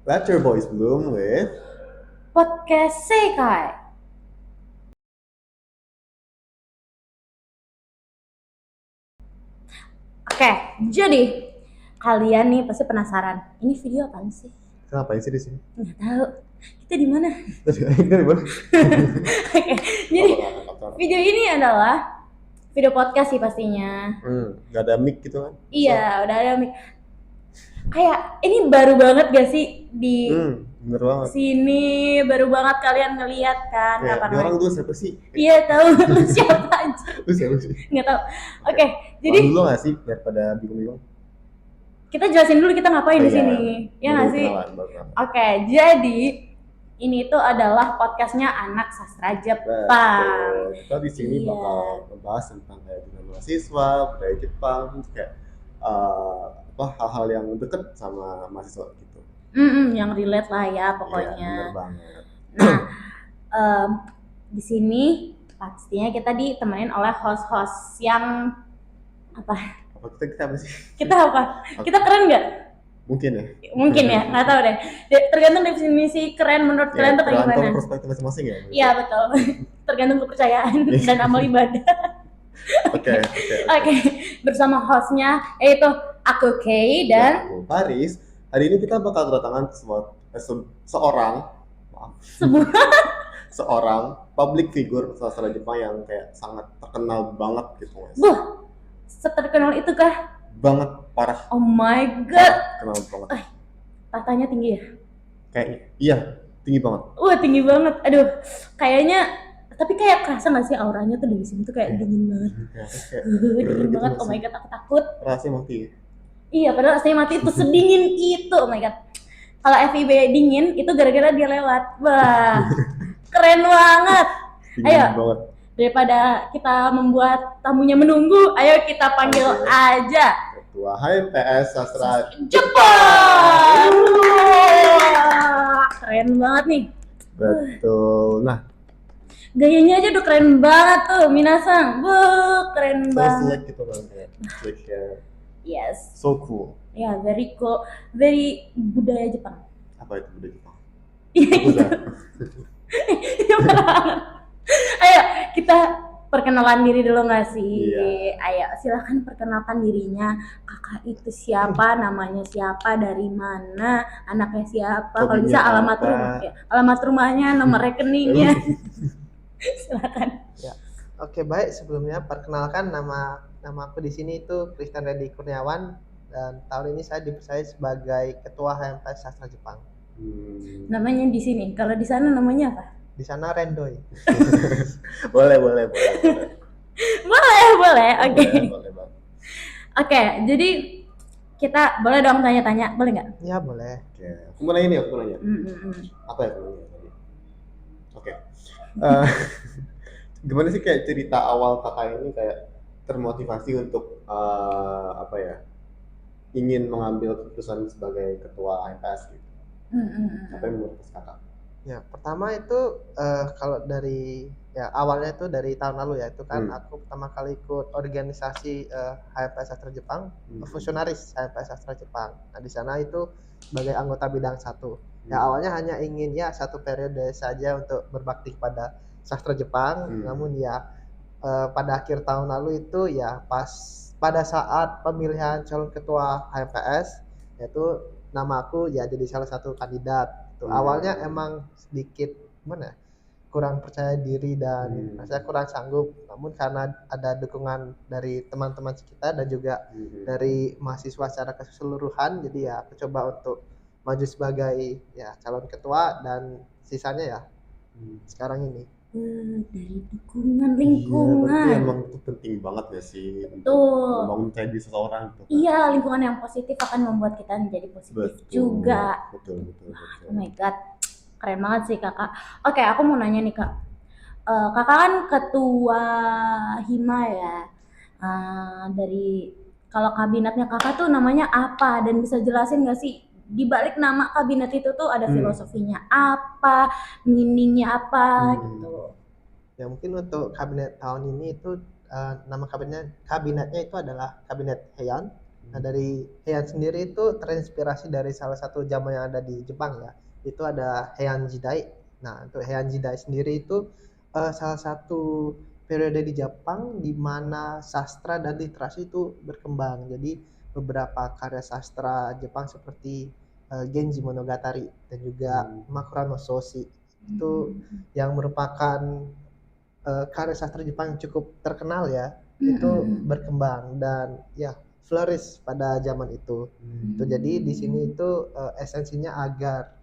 Let your voice bloom with Podcast Sekai. Oke, jadi kalian nih pasti penasaran. Ini video apaan sih? Ngapain sih di sini? Nggak tahu. Kita di mana? Kita di mana? Oke, jadi video ini adalah video podcast sih pastinya. Gak ada mic gitu kan? Iya, udah ada kayak ini baru banget gak sih di Bener banget. sini baru banget kalian ngeliat kan Kayak kapan di orang lagi? tuh siapa sih? Iya tahu lu siapa aja? Lu siapa sih? Nggak tahu. Oke, jadi dulu gak sih daripada bingung-bingung? kita jelasin dulu kita ngapain Oh, di iya. sini, ya nggak sih? Oke, jadi ini tuh adalah podcastnya anak sastra Jepang. Kita di sini Iya. bakal membahas tentang kayak dengan mahasiswa, budaya Jepang, terus kayak hal-hal yang deket sama mahasiswa gitu. Yang relate lah ya pokoknya. Iya, bener banget. Nah, di sini pastinya kita ditemenin oleh host-host yang apa? Kita apa sih? Kita apa? Kita keren nggak? Mungkin ya. Mungkin ya, nggak tahu deh. Tergantung definisi keren menurut kalian tuh kayak gimana? Tergantung perspektif masing-masing ya. Iya betul. Tergantung kepercayaan dan amal ibadah. Oke. Oke, bersama hostnya yaitu aku Kay dan aku Paris. Hari ini kita bakal kedatangan sebuah seorang public figure sastra Jepang yang kayak sangat terkenal banget gitu guys. Seterkenal itu kah? Banget, parah. Oh my god. Kenal banget. Tatanya tinggi ya? Kayaknya, iya, tinggi banget. Tinggi banget. Aduh, kayaknya tapi kayak kerasa nggak sih auranya tuh di sini tuh kayak dingin banget. Dingin banget. Oh my god, aku takut. Rasanya mati. Iya, padahal rasanya mati itu sedingin itu. Oh my god. Kalau FIB dingin itu gara-gara dia lewat. Wah, keren banget. Ayo, banget. Daripada kita membuat tamunya menunggu, ayo kita panggil aja Ketua HMPS Sastra Jepang. Keren banget nih. Betul. Nah, gayanya aja udah keren banget tuh, Minasang. Keren banget. Select gitu kan kayak. Yes. So cool. Ya, very cool. Very budaya Jepang. Apa itu budaya Jepang? Iya gitu. Ayo kita perkenalan diri dulu nggak sih? Iya. Ayo silakan perkenalkan dirinya. Kakak itu siapa? Namanya siapa? Dari mana? Anaknya siapa? Kalau bisa alamat rumah, ya. Alamat rumahnya, nomor rekeningnya. Silakan. Ya. Oke, baik, sebelumnya perkenalkan nama aku di sini itu Christian Reddy Kurniawan dan tahun ini saya dipercaya sebagai Ketua HMPS Sastra Jepang. Namanya di sini. Kalau di sana namanya apa? Di sana Rendoy. boleh. Boleh. Oke. Oke, jadi kita boleh dong tanya-tanya, boleh nggak? Ya boleh. Oke, aku mau nanya nih, Apa ya aku nanya tadi? Oke. Gimana sih kayak cerita awal kakak ini kayak termotivasi untuk ingin mengambil keputusan sebagai ketua HMPS gitu? Apa yang menurut kakak? Ya, pertama itu kalau dari awalnya itu dari tahun lalu ya, itu kan aku pertama kali ikut organisasi HMPS Sastra Jepang, Fusionaris HMPS Sastra Jepang. Nah, di sana itu sebagai anggota bidang 1. Ya, awalnya hanya ingin satu periode saja untuk berbakti kepada sastra Jepang, namun pada akhir tahun lalu itu pas pada saat pemilihan calon ketua HMPS, yaitu nama aku jadi salah satu kandidat. Awalnya emang sedikit kurang percaya diri dan saya kurang sanggup, namun karena ada dukungan dari teman-teman sekitar dan juga dari mahasiswa secara keseluruhan, jadi aku coba untuk maju sebagai calon ketua dan sisanya sekarang ini. Dari dukungan lingkungan. Iya, emang itu penting banget ya sih. Betul. Membangun diri seseorang. Iya, lingkungan yang positif akan membuat kita menjadi positif juga. Betul. Oh my god, keren banget sih kakak. Oke, aku mau nanya nih kak. Kakak kan ketua Hima ya. Dari kalau kabinetnya kakak tuh namanya apa dan bisa jelasin nggak sih di balik nama kabinet itu tuh ada filosofinya apa, meaningnya apa gitu. Ya mungkin untuk kabinet tahun ini itu nama kabinetnya itu adalah kabinet Heian. Nah, dari Heian sendiri itu terinspirasi dari salah satu zaman yang ada di Jepang ya. Itu ada Heian Jidai. Nah, untuk Heian Jidai sendiri itu salah satu periode di Jepang di mana sastra dan literasi itu berkembang. Jadi beberapa karya sastra Jepang seperti Genji Monogatari dan juga Makura no Soshi itu yang merupakan karya sastra Jepang yang cukup terkenal ya, itu berkembang dan ya flourish pada zaman itu. Itu jadi di sini itu esensinya agar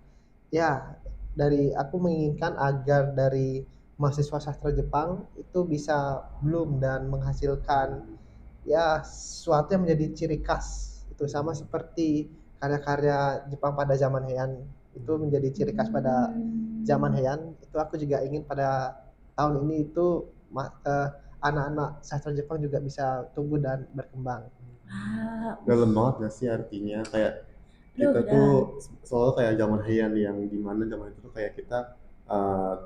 ya dari aku menginginkan agar dari mahasiswa sastra Jepang itu bisa bloom dan menghasilkan ya sesuatu yang menjadi ciri khas. Itu sama seperti karya-karya Jepang pada zaman Heian itu menjadi ciri khas pada zaman Heian. Itu aku juga ingin pada tahun ini itu anak-anak sastra Jepang juga bisa tumbuh dan berkembang. Dalam banget gak sih artinya kayak kita tuh selalu kayak zaman Heian yang dimana zaman itu tuh kayak kita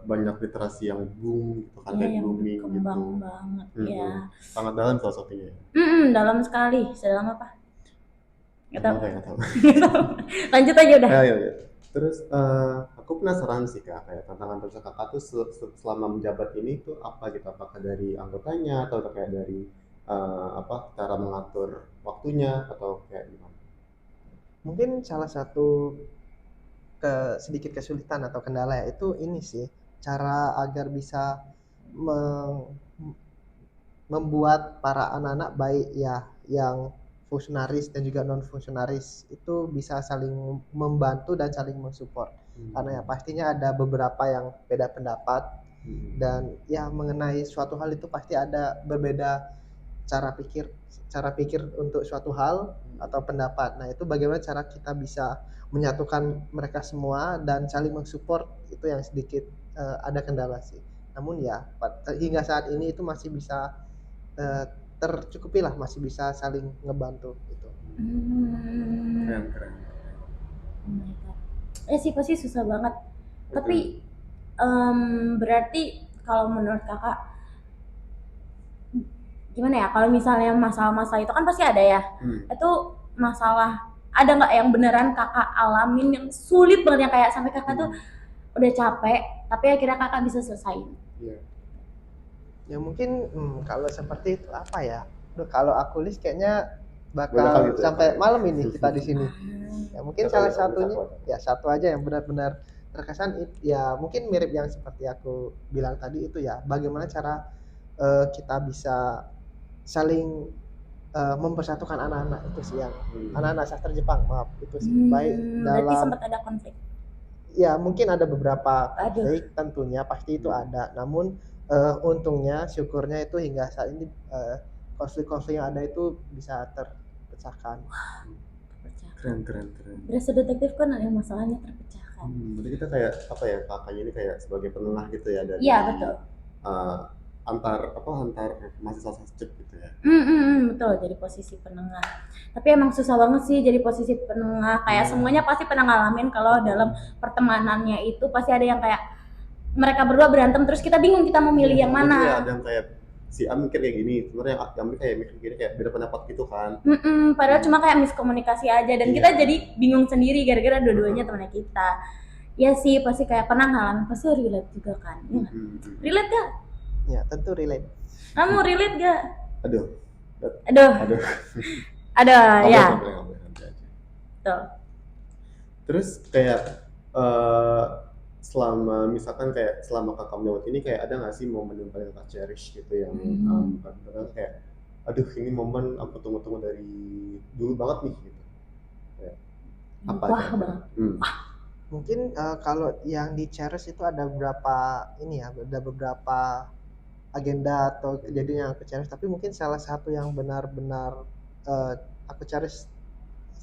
banyak literasi yang boom gitu kan, kayak booming gitu. Berkembang banget ya. Sangat dalam filosofinya. Dalam sekali. Sedalam apa? Gak tahu. Nggak tahu. Lanjut aja udah. Ya. Terus aku penasaran sih Kak, kayak tantangan terbesar Kakak tuh selama menjabat ini tuh apa gitu? Apakah dari anggotanya atau kayak dari cara mengatur waktunya atau kayak gimana? Mungkin salah satu sedikit kesulitan atau kendala ya itu ini sih, cara agar bisa membuat para anak-anak baik ya yang fungsionaris dan juga non fungsionaris itu bisa saling membantu dan saling mensupport. Karena ya pastinya ada beberapa yang beda pendapat dan ya mengenai suatu hal itu pasti ada berbeda cara pikir untuk suatu hal atau pendapat. Nah, itu bagaimana cara kita bisa menyatukan mereka semua dan saling mensupport, itu yang sedikit ada kendala sih. Namun ya hingga saat ini itu masih bisa tercukupi lah, masih bisa saling ngebantu gitu. Keren. Oh my God. Sih pasti susah banget. Tapi berarti kalau menurut kakak gimana ya, kalau misalnya masalah-masalah itu kan pasti ada ya. Itu masalah ada nggak yang beneran kakak alamin yang sulit banget, yang kayak sampai kakak tuh udah capek tapi akhirnya kakak bisa selesaiin? Ya mungkin kalau seperti itu apa ya, kalau aku list kayaknya bakal gitu sampai malam ini kita di sini. Ya mungkin salah satunya ya satu aja yang benar-benar terkesan ya mungkin mirip yang seperti aku bilang tadi itu ya, bagaimana cara kita bisa saling mempersatukan anak-anak itu sih, yang anak-anak sastra Jepang, maaf itu sih baik dalam. Berarti sempat ada konflik? Ya mungkin ada beberapa konflik tentunya pasti itu ada, namun untungnya syukurnya itu hingga saat ini konflik-konflik yang ada itu bisa terpecahkan. Keren. Berasa detektif kan yang masalahnya terpecahkan. Jadi kita kayak apa ya, kakaknya ini kayak sebagai penengah gitu ya dari betul. antar mahasiswa sastra gitu ya. Betul, jadi posisi penengah. Tapi emang susah banget sih jadi posisi penengah. Kayak semuanya pasti pernah ngalamin kalau dalam pertemanannya itu pasti ada yang kayak mereka berdua berantem terus kita bingung kita mau milih yang mana. Iya, ada yang kayak si A mikir kayak gini, sebenarnya yang B kayak mikir gini, kayak beda pendapat gitu kan. Padahal cuma kayak miskomunikasi aja dan kita jadi bingung sendiri gara-gara dua-duanya teman kita. Ya sih, pasti kayak pernah ngalamin, pasti relate juga kan. Relate gak? Ya tentu relate. Kamu relate gak? Aduh. Ya. Tuh. Terus kayak misalkan kayak selama kakak menjawab ini kayak ada nggak sih momen yang paling kakak cherish gitu yang kayak aduh ini momen aku tunggu-tunggu dari dulu banget nih gitu. Kayak, apa banget. Mungkin kalau yang di cherish itu ada beberapa agenda atau kejadian yang aku cherish, tapi mungkin salah satu yang benar-benar aku cherish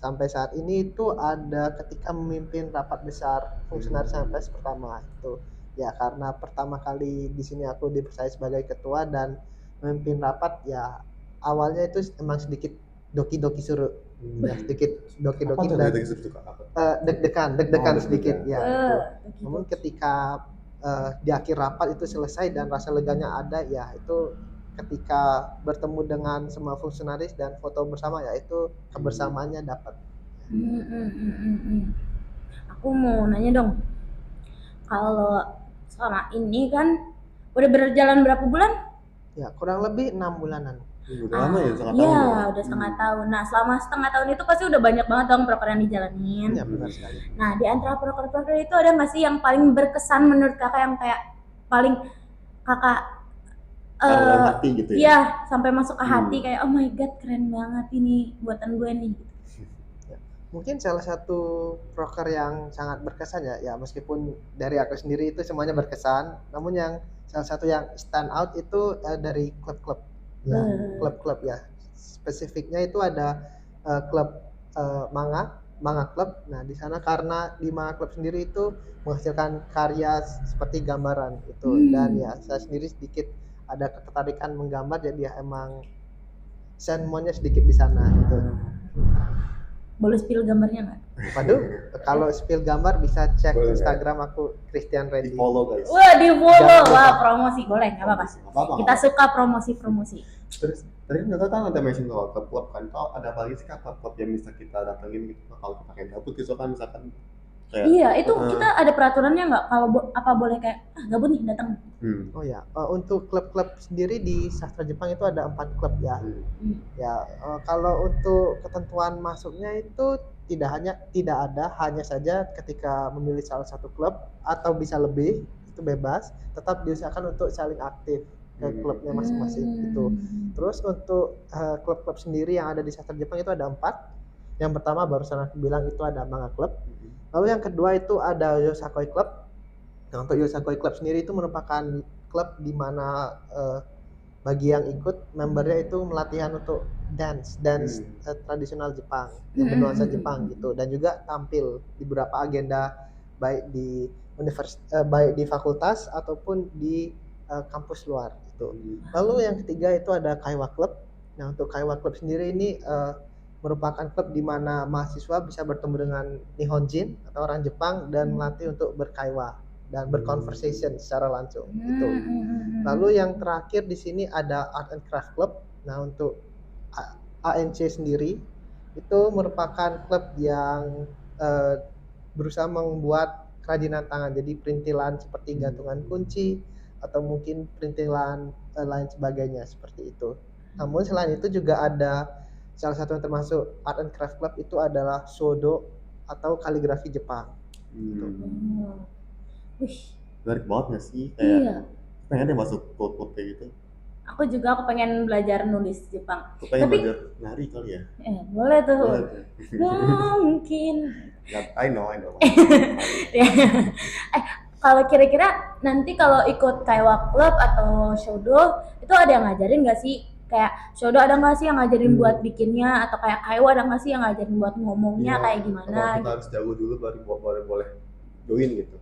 sampai saat ini itu ada ketika memimpin rapat besar fungsionaris HMPS pertama itu. Ya karena pertama kali di sini aku dipercaya sebagai ketua dan memimpin rapat, ya awalnya itu emang sedikit doki-doki suruh. Ya sedikit doki-doki dan deg-degan sedikit ya. Namun ketika di akhir rapat itu selesai dan rasa leganya ada, ya itu ketika bertemu dengan semua fungsionaris dan foto bersama ya itu kebersamaannya dapat. Hmm, hmm, hmm, hmm, hmm. Aku mau nanya dong, kalau selama ini kan udah berjalan berapa bulan? Ya kurang lebih 6 bulanan. Udah lama ya, setengah Iya, tahun ya? udah setengah tahun. Nah, selama setengah tahun itu pasti udah banyak banget dong proker yang dijalanin. Ya benar sekali. Nah, di antara proker-proker itu ada nggak sih yang paling berkesan menurut kakak, yang kayak paling kakak Taruh dalam hati gitu ya? iya, sampai masuk ke hati kayak oh my god keren banget ini buatan gue nih. Mungkin salah satu proker yang sangat berkesan ya meskipun dari aku sendiri itu semuanya berkesan, namun yang salah satu yang stand out itu dari klub-klub ya, klub-klub ya. Spesifiknya itu ada klub manga klub. Nah, di sana karena di manga klub sendiri itu menghasilkan karya seperti gambaran itu, dan ya saya sendiri sedikit ada ketertarikan menggambar, jadi ya emang senmonnya sedikit di sana gitu. Boleh spill gambarnya nggak? Waduh, kalau spill gambar bisa cek Boleh, Instagram aku Christian Di Reddy. follow guys. Wah, di follow. Jangan lupa. Wah, promosi boleh, nggak apa-apa. Nggak apa-apa, Kita nggak suka promosi-promosi. Terus tadi kan kakak kan ada mention soal klub kan, kalau ada apa lagi sih kak klub yang bisa kita datengin gitu kalau kita kayak gabut gitu kan, misalkan kayak Iya, itu kita ada peraturannya nggak? Kalau apa boleh kayak gabut nih datang? Oh ya, untuk klub-klub sendiri di sastra Jepang itu ada 4 klub ya. Ya, kalau untuk ketentuan masuknya itu tidak ada, hanya saja ketika memilih salah satu klub atau bisa lebih itu bebas, tetap diusahakan untuk saling aktif ke klubnya masing-masing itu. Terus untuk klub-klub sendiri yang ada di sastra Jepang itu ada 4. Yang pertama barusan aku bilang itu ada manga club. Lalu yang kedua itu ada Yosakoi Club. Nah, untuk Yosakoi Club sendiri itu merupakan klub di mana bagi yang ikut membernya itu melatihan untuk dance tradisional Jepang, yang bernuansa Jepang gitu, dan juga tampil di beberapa agenda baik di fakultas ataupun di kampus luar gitu. Lalu yang ketiga itu ada Kaiwa Club. Nah, untuk Kaiwa Club sendiri ini merupakan klub di mana mahasiswa bisa bertemu dengan Nihonjin atau orang Jepang dan melatih untuk berkaiwa dan berconversation secara langsung gitu. Lalu yang terakhir di sini ada Art and Craft Club. Nah, untuk ANC sendiri itu merupakan klub yang berusaha membuat kerajinan tangan, jadi perintilan seperti gantungan kunci atau mungkin perintilan lain sebagainya seperti itu. Namun selain itu juga ada salah satu yang termasuk Art and Craft Club itu adalah Shodo atau kaligrafi Jepang. Wih, menarik banget nggak sih? Kayak iya. pengen deh masuk klub kayak gitu. Aku pengen belajar nulis Jepang. Aku pengen Tapi belajar nari kali ya. Boleh tuh. Boleh tuh. Mungkin. I know. Kalau kira-kira nanti kalau ikut Kaiwa Club atau Shodo itu ada yang ngajarin nggak sih? Kayak Shodo ada nggak sih yang ngajarin buat bikinnya, atau kayak Kaiwa ada nggak sih yang ngajarin buat ngomongnya kayak gimana? Kita Gitu. harus jago dulu baru boleh join gitu.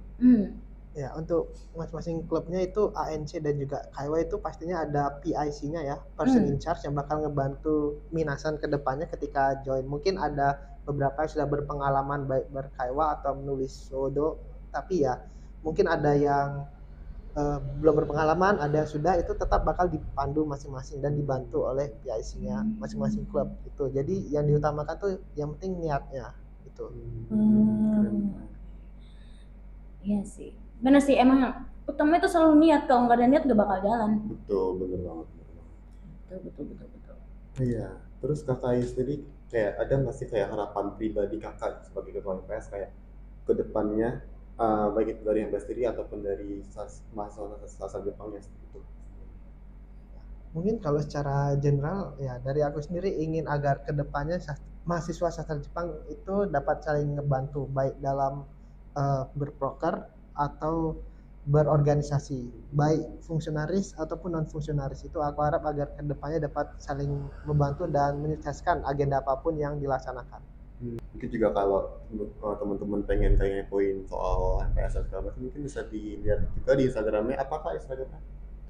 Ya, untuk masing-masing klubnya itu ANC dan juga Kaiwa itu pastinya ada PIC-nya ya, person in charge, yang bakal ngebantu minasan ke depannya ketika join. Mungkin ada beberapa yang sudah berpengalaman baik berkaiwa atau menulis Shodo, tapi ya mungkin ada yang belum berpengalaman, ada yang sudah, itu tetap bakal dipandu masing-masing dan dibantu oleh PIC-nya masing-masing klub gitu. Jadi yang diutamakan tuh yang penting niatnya gitu. Iya sih, bener sih, emang utama itu selalu niat, kalau nggak ada niat gak bakal jalan. Betul, bener banget. Betul. Iya, terus kakak sendiri kayak ada nggak sih kayak harapan pribadi kakak sebagai ketua MPS kayak ke depannya, baik itu dari MPS sendiri ataupun dari mahasiswa sastra Jepangnya gitu? Mungkin kalau secara general ya dari aku sendiri ingin agar kedepannya mahasiswa sastra Jepang itu dapat saling ngebantu baik dalam berproker atau berorganisasi, baik fungsionaris ataupun non fungsionaris. Itu aku harap agar kedepannya dapat saling membantu dan menyukseskan agenda apapun yang dilaksanakan. Mungkin juga kalau teman-teman pengen tanya poin soal HMPS dan segala macam, mungkin bisa dilihat juga di Instagramnya. Apakah Instagramnya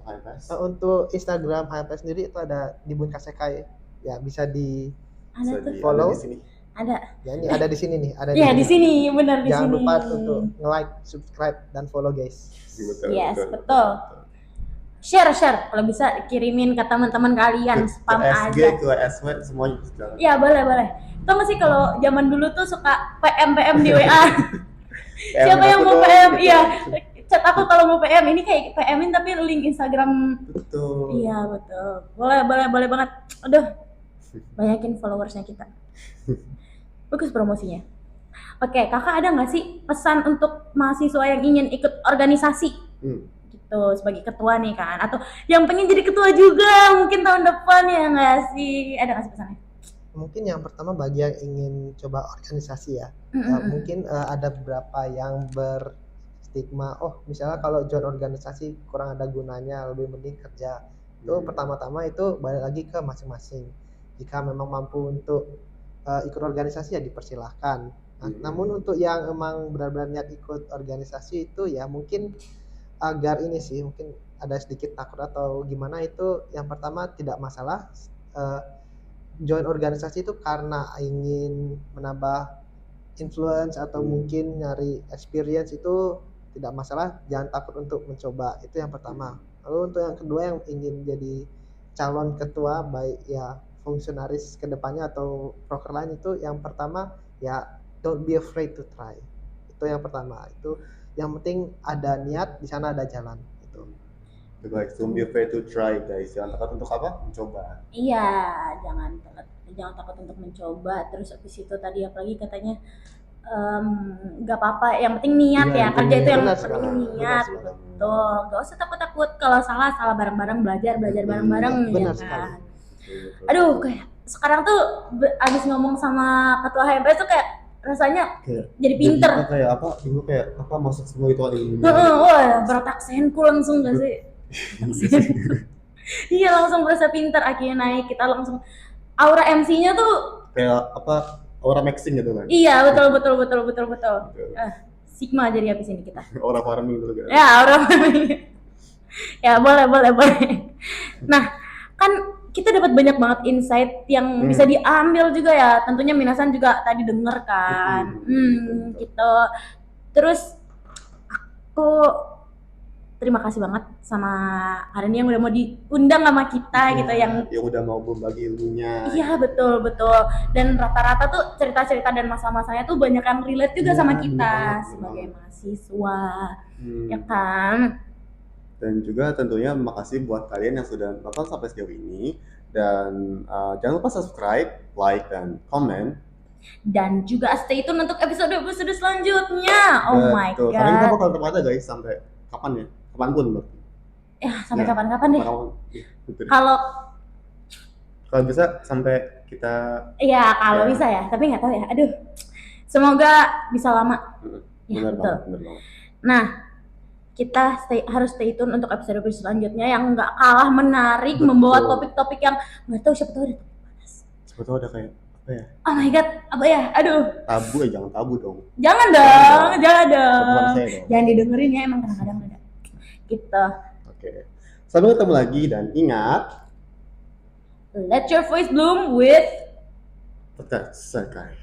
HMPS? Untuk Instagram HMPS sendiri itu ada di Bun Kasekai ya, bisa di follow. Ada di sini. Ada. Ya, ini ada di sini nih, ada di sini, benar di Jangan sini. lupa untuk nge-like, subscribe dan follow guys. Betul. Share kalau bisa kirimin ke teman-teman kalian, Ke spam SG, aja. ke SW semuanya sekarang. Iya, boleh. Tau gak sih kalau zaman dulu tuh suka PM di WA. Siapa yang mau dong, PM? gitu. Iya, chat aku kalau mau PM. Ini kayak PM-in tapi link Instagram. Betul. Iya, betul. Boleh banget. Aduh, banyakin followersnya kita. Bagus promosinya. Oke, kakak ada nggak sih pesan untuk mahasiswa yang ingin ikut organisasi? Gitu, sebagai ketua nih kan, atau yang pengen jadi ketua juga mungkin tahun depan, ya nggak sih? Ada nggak sih pesannya? Mungkin yang pertama bagi yang ingin coba organisasi ya, mungkin ada beberapa yang berstigma, oh misalnya kalau join organisasi kurang ada gunanya, lebih mending kerja. Itu pertama-tama itu balik lagi ke masing-masing. Jika memang mampu untuk ikut organisasi ya dipersilahkan. Namun untuk yang emang benar-benar niat ikut organisasi itu ya mungkin agar ini sih, mungkin ada sedikit takut atau gimana, itu yang pertama tidak masalah. Join organisasi itu karena ingin menambah influence atau mungkin nyari experience, itu tidak masalah, jangan takut untuk mencoba, itu yang pertama. Lalu untuk yang kedua, yang ingin jadi calon ketua baik ya fungsionaris kedepannya atau proker lain, itu yang pertama ya don't be afraid to try, itu yang pertama. Itu yang penting ada niat, di sana ada jalan itu. Like, don't be afraid to try, guys. Jangan takut untuk apa? Mencoba. Iya, jangan takut untuk mencoba. Terus habis itu tadi apalagi katanya nggak apa-apa, yang penting niat ya, kerja itu yang penting niat. Betul, nggak usah takut kalau salah bareng-bareng, belajar bareng-bareng ya kan. Aduh, kayak sekarang tuh abis ngomong sama ketua HMPS tuh kayak rasanya jadi pinter. Kayak apa masuk semua itu ini. Wah, berotak senku langsung gak sih? Iya, langsung berasa pinter, akhirnya naik, kita langsung aura MC-nya tuh kayak apa, aura maxing gitu kan. Iya, betul. Sigma jadi habis ini kita. Aura farming gitu kan. Ya, aura farming. Ya, boleh. Nah, kan kita dapat banyak banget insight yang bisa diambil juga ya. Tentunya Minasan juga tadi denger kan. Gitu. Terus aku terima kasih banget sama Kareni yang udah mau diundang sama kita gitu, yang udah mau berbagi ilmunya. Iya, betul. Dan rata-rata tuh cerita-cerita dan masalah-masalahnya tuh banyak yang relate juga sama kita sebagai mahasiswa. Ya kan? Dan juga tentunya makasih buat kalian yang sudah nonton sampai sejauh ini, dan jangan lupa subscribe, like, dan komen. Dan juga stay tune untuk episode selanjutnya. Oh my god. Karena kita bakal tetap ada guys sampai kapan ya? Kapanpun berarti. Ya, sampai kapan-kapan deh. Kalau bisa sampai kita. Iya, kalau bisa ya, tapi nggak tahu ya. Aduh, semoga bisa lama. Benar banget. Nah, kita harus stay tune untuk episode selanjutnya yang nggak kalah menarik, membawa topik-topik yang nggak tahu, siapa tahu ada topik panas. Siapa tahu ada kayak apa ya? Oh my god, apa ya? Aduh. Tabu ya, jangan tabu dong. Jangan dong. Jangan didengerin ya, emang kadang-kadang ada. Gitu. Oke. Sampai ketemu lagi, dan ingat, let your voice bloom with Podcast Sakai.